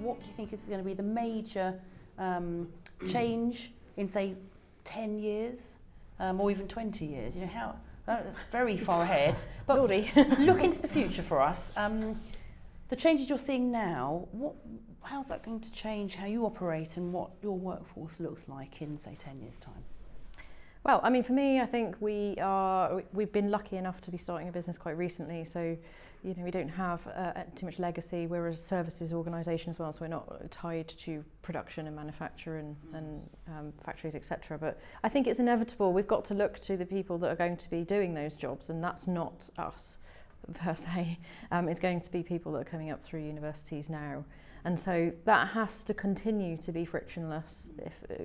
what do you think is going to be the major change in, say, 10 years or even 20 years? You know, how that's very far ahead. But look into the future for us. The changes you're seeing now, how's that going to change how you operate and what your workforce looks like in, say, 10 years' time? Well, I mean, for me, I think we've been lucky enough to be starting a business quite recently. So, you know, we don't have too much legacy. We're a services organisation as well, so we're not tied to production and manufacture and factories, etc. But I think it's inevitable. We've got to look to the people that are going to be doing those jobs, and that's not us per se. It's going to be people that are coming up through universities now. And so that has to continue to be frictionless,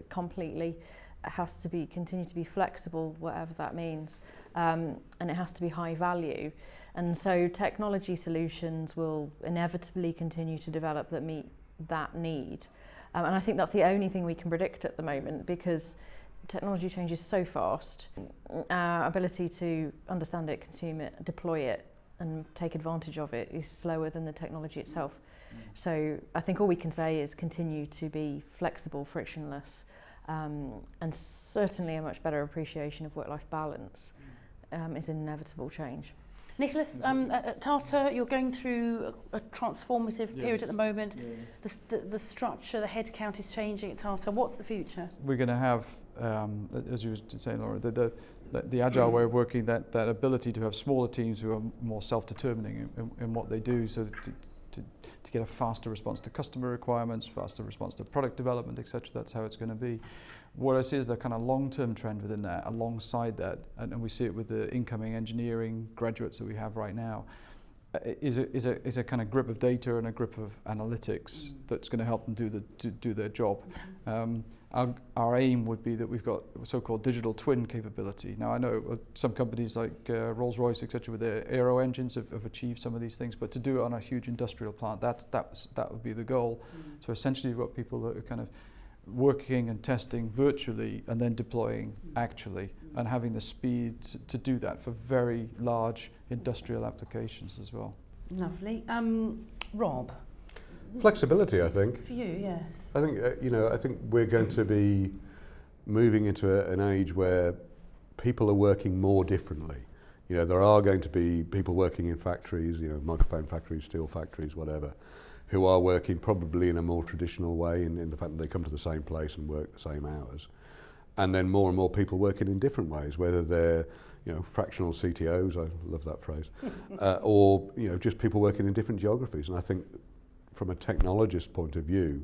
completely. It has to continue to be flexible, whatever that means, and it has to be high value. And so technology solutions will inevitably continue to develop that meet that need. And I think that's the only thing we can predict at the moment, because technology changes so fast. Our ability to understand it, consume it, deploy it, and take advantage of it is slower than the technology itself. So I think all we can say is continue to be flexible, frictionless, and certainly a much better appreciation of work-life balance is an inevitable change. Nicholas, at Tata, you're going through a transformative period at the moment. Yeah. The structure, the headcount is changing at Tata. What's the future? We're going to have, as you were saying, Laura, the agile way of working, that ability to have smaller teams who are more self-determining in what they do, so to get a faster response to customer requirements, faster response to product development, etc. That's how it's going to be. What I see is the kind of long-term trend within that, alongside that, and we see it with the incoming engineering graduates that we have right now, is a kind of grip of data and a grip of analytics that's going to help them do their job. Our aim would be that we've got so-called digital twin capability. Now I know some companies like Rolls-Royce, etc., with their aero engines have achieved some of these things, but to do it on a huge industrial plant, that would be the goal. So essentially you've got people that are kind of working and testing virtually and then deploying actually, and having the speed to do that for very large industrial applications as well. Lovely. Rob? Flexibility, I think. For you, yes. I think, I think we're going to be moving into an age where people are working more differently. You know, there are going to be people working in factories, microphone factories, steel factories, whatever, who are working probably in a more traditional way in the fact that they come to the same place and work the same hours. And then more and more people working in different ways, whether they're fractional CTOs, I love that phrase, or just people working in different geographies. And I think from a technologist point of view,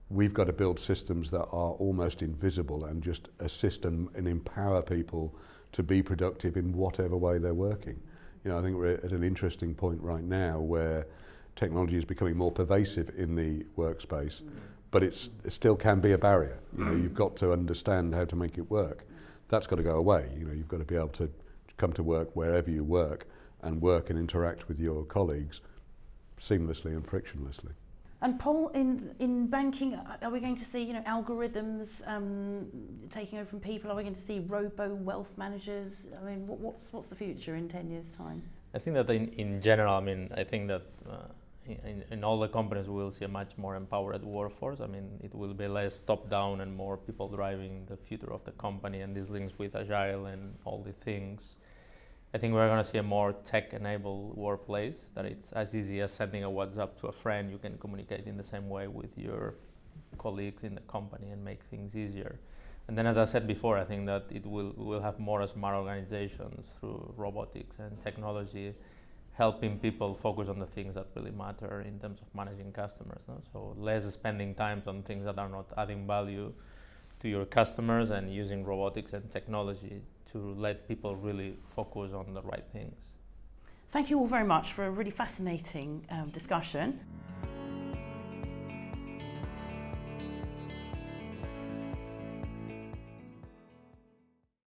we've got to build systems that are almost invisible and just assist and empower people to be productive in whatever way they're working. I think we're at an interesting point right now where technology is becoming more pervasive in the workspace, but it still can be a barrier. You've got to understand how to make it work. That's got to go away. You've got to be able to come to work wherever you work and interact with your colleagues seamlessly and frictionlessly. And Pol, in banking, are we going to see algorithms taking over from people? Are we going to see robo wealth managers? I mean, what's the future in 10 years' time? I think that in general, I think that in all the companies we will see a much more empowered workforce. It will be less top-down and more people driving the future of the company, and this links with agile and all the things. I think we're going to see a more tech-enabled workplace, that it's as easy as sending a WhatsApp to a friend. You can communicate in the same way with your colleagues in the company and make things easier. And then, as I said before, I think that we'll have more smart organizations through robotics and technology, helping people focus on the things that really matter in terms of managing customers. No? So less spending time on things that are not adding value to your customers, and using robotics and technology to let people really focus on the right things. Thank you all very much for a really fascinating discussion.